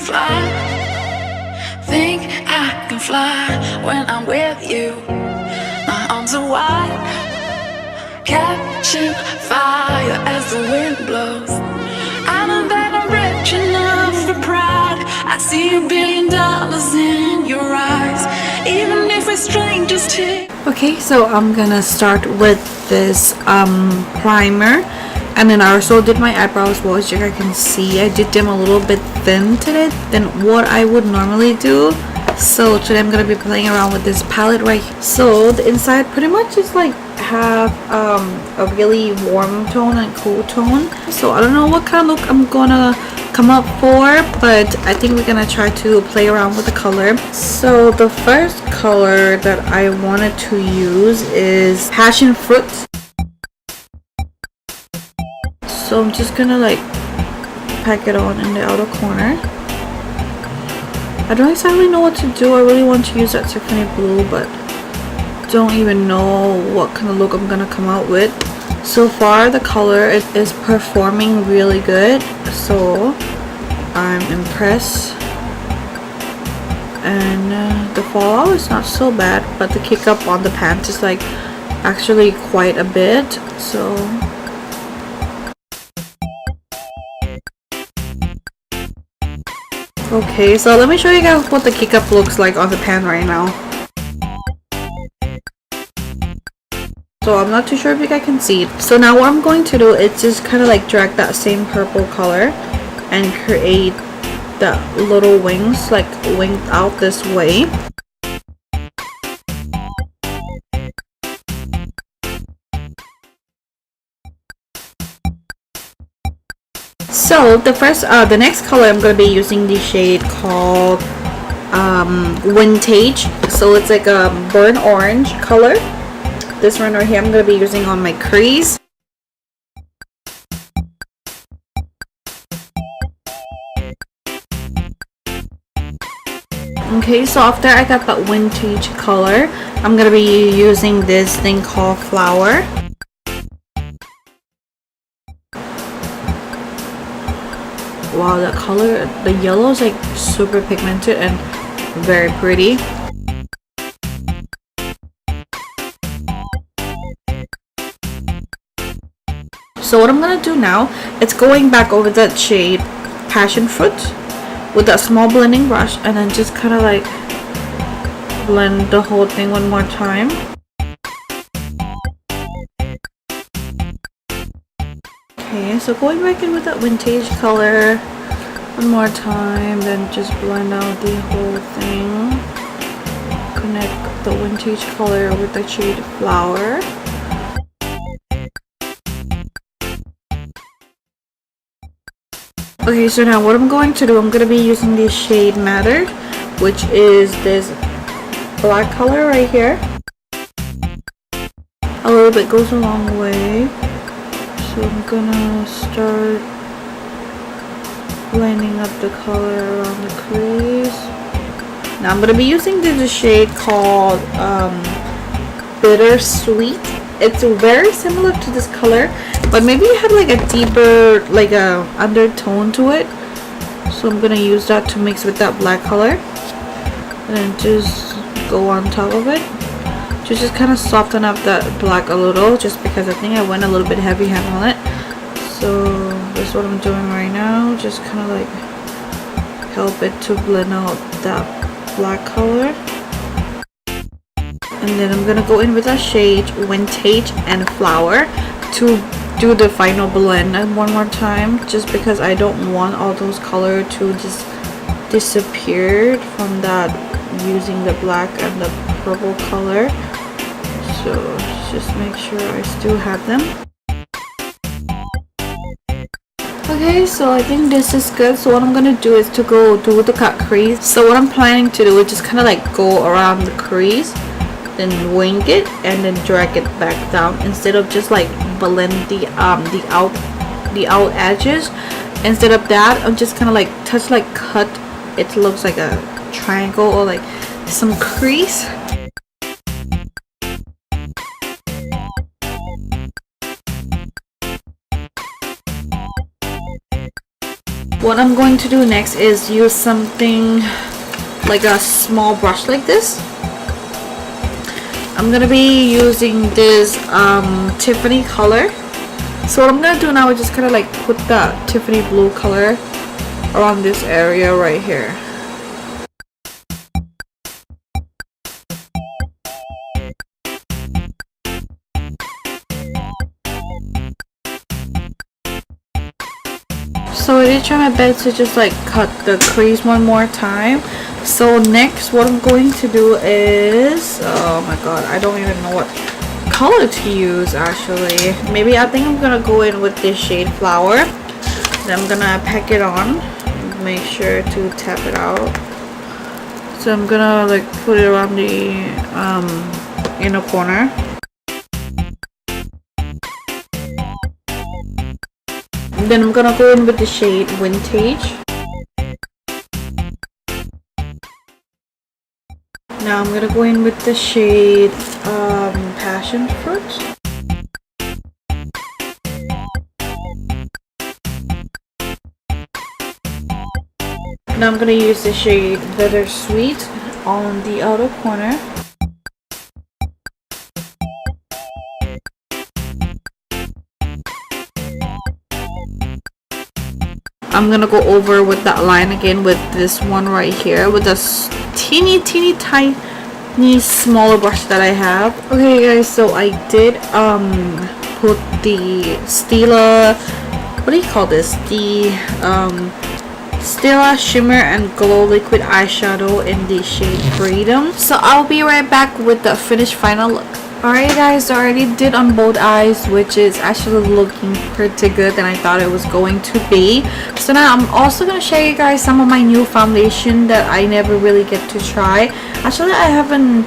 can fly. Think I can fly when I'm with you. My arms are wide, catching fire as the wind blows. I know that I'm rich enough for pride. I see $1 billion in your eyes, even if we're strangers too. Okay, so I'm gonna start with this primer, and then I also did my eyebrows. Well, as you guys can see, I did them a little bit thin today than what I would normally do. So today I'm gonna be playing around with this palette right here. So the inside pretty much is like have a really warm tone and cool tone. So I don't know what kind of look I'm gonna come up for, but I think we're gonna try to play around with the color. So the first color that I wanted to use is passion fruit. So I'm just gonna like pack it on in the outer corner. I don't exactly know what to do. I really want to use that Tiffany blue, but don't even know what kind of look I'm gonna come out with. So far the color is performing really good, so I'm impressed. And the fallout is not so bad, but the kick up on the pants is like actually quite a bit. So okay, so let me show you guys what the kick up looks like on the pan right now. So I'm not too sure if you guys can see it. So now what I'm going to do is just kind of like drag that same purple color and create the little wings, like winged out this way. So the next color I'm going to be using the shade called Vintage. So it's like a burnt orange color. This one right here I'm going to be using on my crease. Okay, so after I got that vintage color, I'm going to be using this thing called Flower. Wow, the color, the yellow is like super pigmented and very pretty. So what I'm gonna do now, it's going back over that shade Passion Fruit with that small blending brush, and then just kind of like blend the whole thing one more time. Okay, so going back in with that vintage color one more time, then just blend out the whole thing. Connect the vintage color with the shade Flower. Okay, so now what I'm going to do, I'm going to be using the shade Matter, which is this black color right here. A little bit goes a long way. So I'm gonna start blending up the color around the crease. Now I'm gonna be using this shade called Bittersweet. It's very similar to this color, but maybe it had like a deeper, like a undertone to it. So I'm gonna use that to mix with that black color, and then just go on top of it. Just kind of soften up that black a little, just because I think I went a little bit heavy hand on it. So that's what I'm doing right now, just kind of like help it to blend out that black color. And then I'm gonna go in with a shade Vintage and Flower to do the final blend one more time, just because I don't want all those color to just disappear from that using the black and the purple color. So just make sure I still have them. Okay, so I think this is good. So what I'm gonna do is to go do the cut crease. So what I'm planning to do is just kind of like go around the crease, then wing it, and then drag it back down, instead of just like blend the out edges. Instead of that, I'm just kind of like cut. It looks like a triangle or like some crease. what I'm going to do next is use something like a small brush like this. I'm gonna be using this Tiffany color. So what I'm gonna do now is just kind of like put that Tiffany blue color around this area right here. So I did try my best to just like cut the crease one more time. So next what I'm going to do is, oh my god, I don't even know what color to use actually. Maybe I think I'm gonna go in with this shade Flower. Then I'm gonna pack it on. Make sure to tap it out. So I'm gonna like put it around the inner corner. Then I'm gonna go in with the shade Vintage. Now I'm gonna go in with the shade Passion Fruit. Now I'm gonna use the shade Bittersweet on the outer corner. I'm gonna go over with that line again with this one right here with a teeny tiny smaller brush that I have. Okay guys, so I did put the Stila, what do you call this, the Stila Shimmer and Glow Liquid Eyeshadow in the shade Freedom. So I'll be right back with the finished final look. Alright guys, so I already did on both eyes, which is actually looking pretty good than I thought it was going to be. So now I'm also going to show you guys some of my new foundation that I never really get to try. Actually, I haven't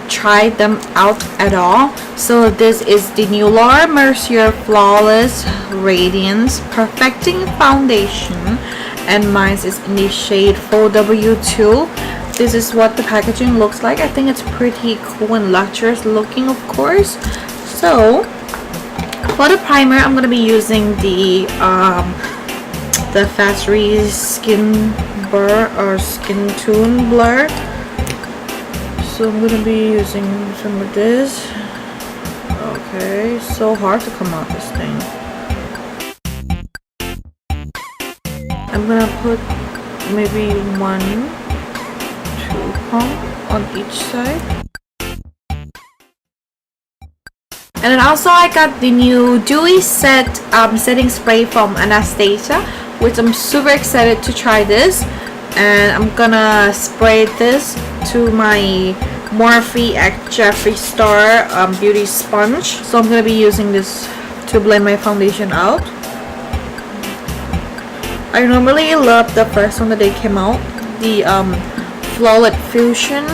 tried them out at all. So this is the new Laura Mercier Flawless Radiance Perfecting Foundation, and mine is in the shade 4W2. This is what the packaging looks like. I think it's pretty cool and luxurious looking, of course. So for the primer, I'm gonna be using the Factory Skin Blur or Skin Tune Blur. So I'm gonna be using some of this. Okay, so hard to come out this thing. I'm gonna put maybe 1, 2 pump on each side. And then also I got the new Dewy Set setting spray from Anastasia, which I'm super excited to try this. And I'm gonna spray this to my Morphe X Jeffree Star beauty sponge. So I'm gonna be using this to blend my foundation out. I normally love the first one that they came out, the Flawless Fusion.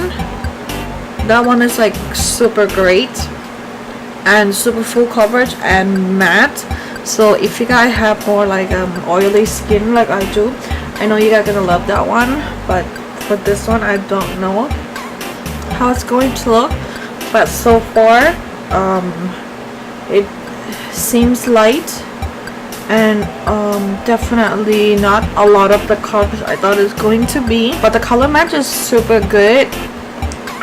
That one is like super great and super full coverage and matte. So if you guys have more like oily skin like I do, I know you guys are gonna love that one. But for this one, I don't know how it's going to look, but so far it seems light and definitely not a lot of the colors I thought it was going to be, but the color match is super good.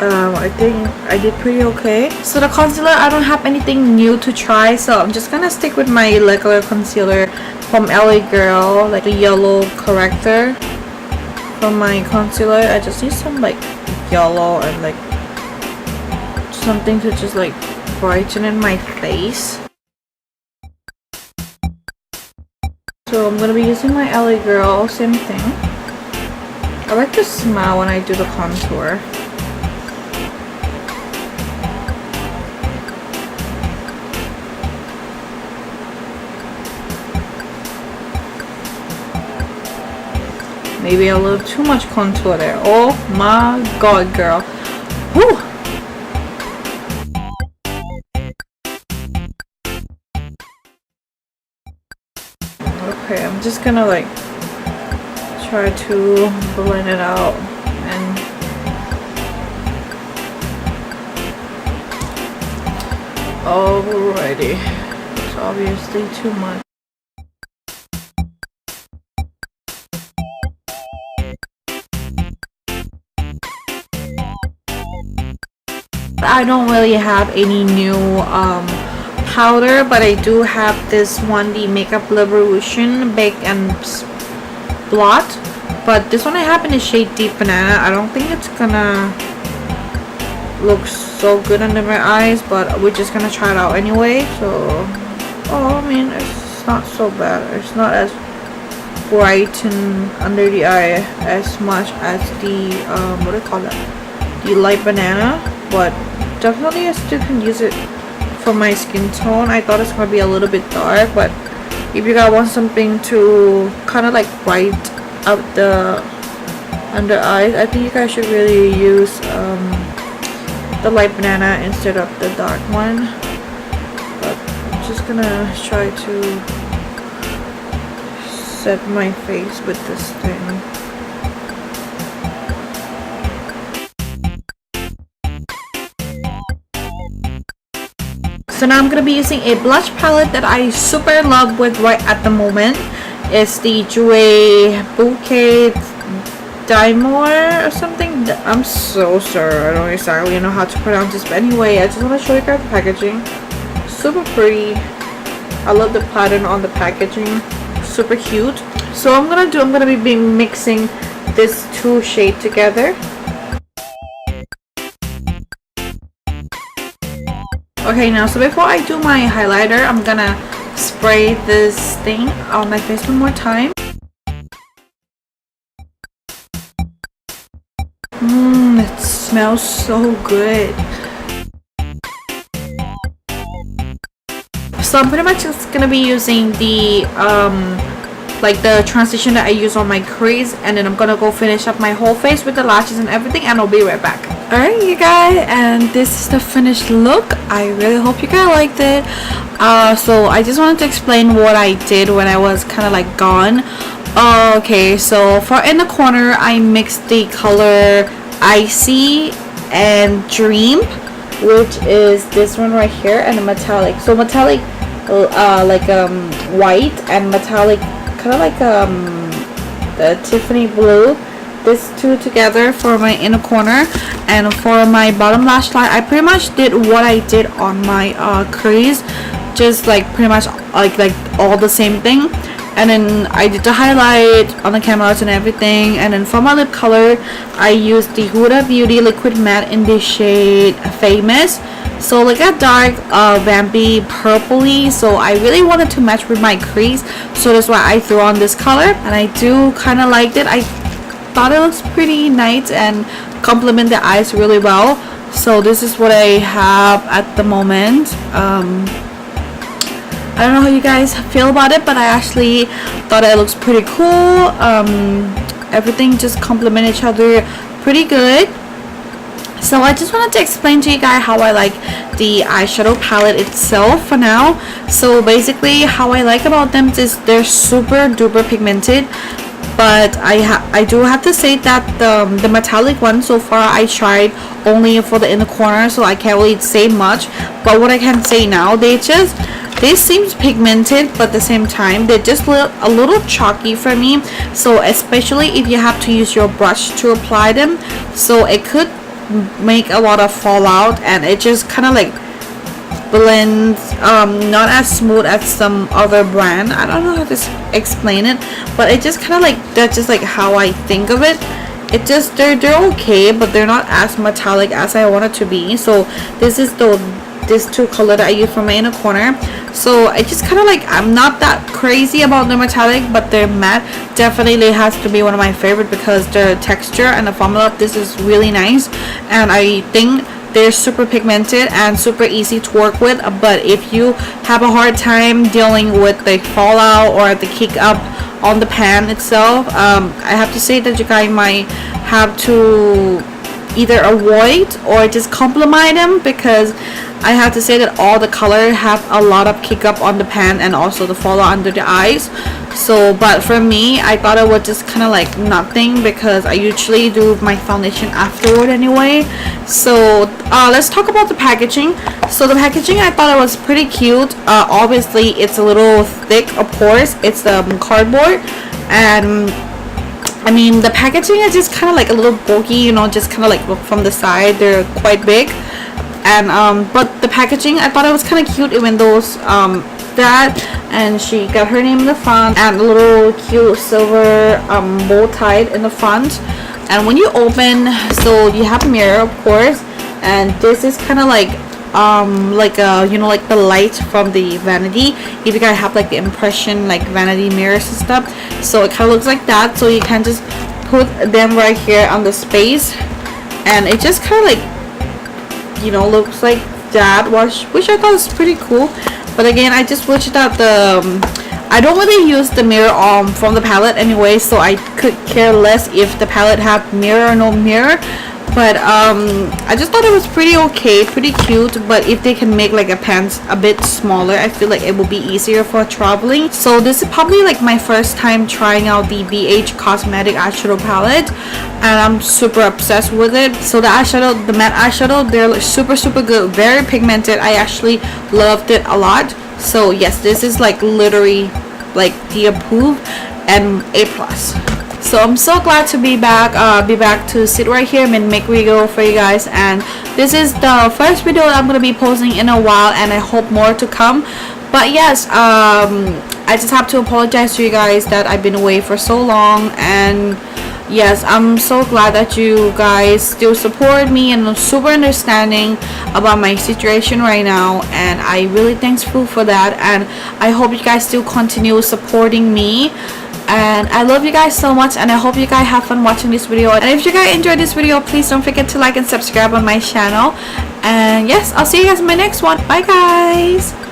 I think I did pretty okay. So the concealer, I don't have anything new to try, so I'm just gonna stick with my regular concealer from LA Girl, like the yellow corrector. From my concealer, I just need some like yellow and like something to just like brighten in my face. So I'm gonna be using my LA Girl, same thing. I like to smile when I do the contour. Maybe a little too much contour there. Oh my god, girl. Whew. Okay, I'm just gonna like try to blend it out and alrighty. It's obviously too much. I don't really have any new powder, but I do have this one, the Makeup Revolution Bake and Blot, but this one I have in the shade Deep Banana. I don't think it's gonna look so good under my eyes, but we're just gonna try it out anyway. So I mean, it's not so bad. It's not as bright and under the eye as much as the what do you call it, the Light Banana, but definitely I still can use it for my skin tone. I thought it's gonna be a little bit dark, but if you guys want something to kind of like bright up the under eyes, I think you guys should really use the Light Banana instead of the dark one. But I'm just gonna try to set my face with this thing. So now I'm gonna be using a blush palette that I super love with right at the moment. It's the Jouer Bouquet Dimore or something. I'm so sorry, I don't exactly know how to pronounce this, but anyway, I just want to show you guys the packaging. Super pretty. I love the pattern on the packaging. Super cute. So I'm gonna be mixing this two shades together. Okay, now so before I do my highlighter, I'm gonna spray this thing on my face one more time. It smells so good. So I'm pretty much just gonna be using the like the transition that I use on my crease, and then I'm gonna go finish up my whole face with the lashes and everything, and I'll be right back. Alright you guys, and this is the finished look. I really hope you guys liked it. So I just wanted to explain what I did when I was kind of like gone. Okay, so for in the corner I mixed the color Icy and Dream, which is this one right here, and a metallic. So metallic like white, and metallic kind of like the Tiffany blue. This two together for my inner corner, and for my bottom lash line I pretty much did what I did on my crease, just like pretty much like all the same thing. And then I did the highlight on the cameras and everything. And then for my lip color I used the Huda Beauty Liquid Matte in the shade Famous, so like a dark vampy purpley. So I really wanted to match with my crease, so that's why I threw on this color, and I do kind of liked it. I thought it looks pretty nice and complement the eyes really well. So this is what I have at the moment. I don't know how you guys feel about it, but I actually thought it looks pretty cool. Everything just complement each other pretty good. So I just wanted to explain to you guys how I like the eyeshadow palette itself for now. So basically how I like about them is they're super duper pigmented, but I do have to say that the metallic one so far I tried only for the inner corner, so I can't really say much. But what I can say now, they seems pigmented, but at the same time they're just a little chalky for me. So especially if you have to use your brush to apply them, so it could make a lot of fallout, and it just kind of like blends not as smooth as some other brand. I don't know how to explain it, but it just kind of like, that's just like how I think of it. It just they're okay, but they're not as metallic as I want it to be. So this is this two color that I use for my inner corner. So I just kind of like, I'm not that crazy about the metallic, but their matte definitely has to be one of my favorite, because their texture and the formula of this is really nice, and I think they're super pigmented and super easy to work with. But if you have a hard time dealing with the fallout or the kick up on the pan itself, I have to say that you guys might have to either avoid or just complement them, because I have to say that all the color have a lot of kick up on the pan and also the fallout under the eyes. So but for me, I thought it was just kind of like nothing, because I usually do my foundation afterward anyway. So let's talk about the packaging. So the packaging, I thought it was pretty cute. Obviously it's a little thick, of course, it's cardboard, and I mean the packaging is just kind of like a little bulky, you know, just kind of like from the side they're quite big. And but the packaging, I thought it was kind of cute, even though that, and she got her name in the front and a little cute silver bow tied in the front. And when you open, so you have a mirror, of course, and this is kind of like a, you know, like the light from the vanity, if you guys have like the impression like vanity mirrors and stuff. So it kind of looks like that, so you can just put them right here on the space, and it just kind of like, you know, looks like that, which I thought was pretty cool. But again, I just wish that I don't really use the mirror from the palette anyway, so I could care less if the palette had mirror or no mirror. But I just thought it was pretty okay, pretty cute. But if they can make like a pants a bit smaller, I feel like it will be easier for traveling. So this is probably like my first time trying out the BH Cosmetic eyeshadow palette, and I'm super obsessed with it. So the eyeshadow, the matte eyeshadow, they're like super good, very pigmented. I actually loved it a lot. So yes, this is like literally like the approved and A+. So I'm so glad to be back to sit right here and make video for you guys. And this is the first video that I'm gonna be posting in a while, and I hope more to come. But yes, I just have to apologize to you guys that I've been away for so long. And yes, I'm so glad that you guys still support me and are super understanding about my situation right now, and I really thankful for that. And I hope you guys still continue supporting me, and I love you guys so much, and I hope you guys have fun watching this video. And if you guys enjoyed this video, please don't forget to like and subscribe on my channel. And yes, I'll see you guys in my next one. Bye guys.